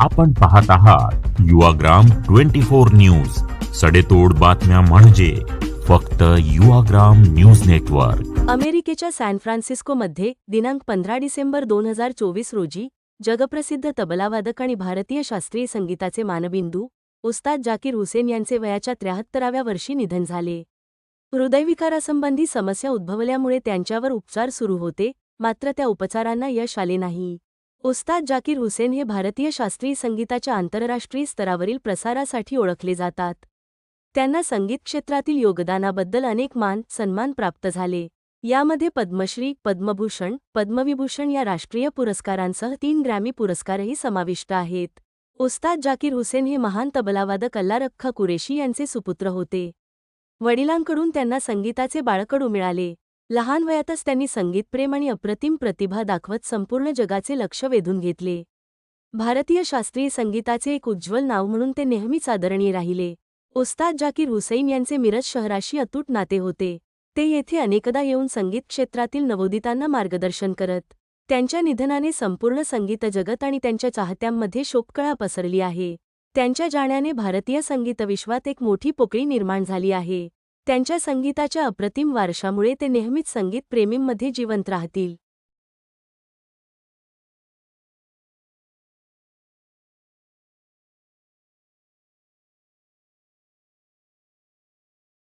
आपण पाहत आहात युवाग्राम 24 न्यूज, सडेतोड बातम्या म्हणजे फक्त युवाग्राम न्यूज नेटवर्क। अमेरिकेच्या सॅन फ्रान्सिस्कोमध्ये दिनांक 15 डिसेंबर 2024 रोजी जगप्रसिद्ध तबलावादक आणि भारतीय शास्त्रीय संगीताचे मानबिंदू उस्ताद जाकीर हुसेन यांचे वयाच्या 73व्या वर्षी निधन झाले। हृदयविकारासंबंधी समस्या उद्भवल्यामुळे त्यांच्यावर उपचार सुरू होते, मात्र त्या उपचारांना यश आले नाही। उस्ताद जाकीर हुसेन हे भारतीय शास्त्रीय संगीताच्या आंतरराष्ट्रीय स्तरावरील प्रसारासाठी ओळखले जातात। त्यांना संगीत क्षेत्रातील योगदानाबद्दल अनेक सन्मान प्राप्त झाले। यामध्ये पद्मश्री, पद्मभूषण, पद्मविभूषण या राष्ट्रीय पुरस्कारांसह 3 ग्रॅमी पुरस्कारही समाविष्ट आहेत। उस्ताद जाकीर हुसेन हे महान तबलावादक अल्ला रख्खा कुरेशी यांचे सुपुत्र होते। वडिलांकडून त्यांना संगीताचे बाळकडू मिळाले। लहान वयातच त्यांनी संगीतप्रेम आणि अप्रतिम प्रतिभा दाखवत संपूर्ण जगाचे लक्ष वेधून घेतले। भारतीय शास्त्रीय संगीताचे एक उज्ज्वल नाव म्हणून ते नेहमीच आदरणीय राहिले। उस्ताद जाकीर हुसैन यांचे मिरज शहराशी अतूट नाते होते। ते येथे अनेकदा येऊन संगीत क्षेत्रातील नवोदितांना मार्गदर्शन करत। त्यांच्या निधनाने संपूर्ण संगीत जगत आणि त्यांच्या चाहत्यांमध्ये शोककळा पसरली आहे। त्यांच्या जाण्याने भारतीय संगीतविश्वात एक मोठी पोकळी निर्माण झाली आहे। त्यांच्या संगीताच्या अप्रतिम वारशामुळे ते नेहमीच संगीत प्रेमींमध्ये जिवंत राहतील।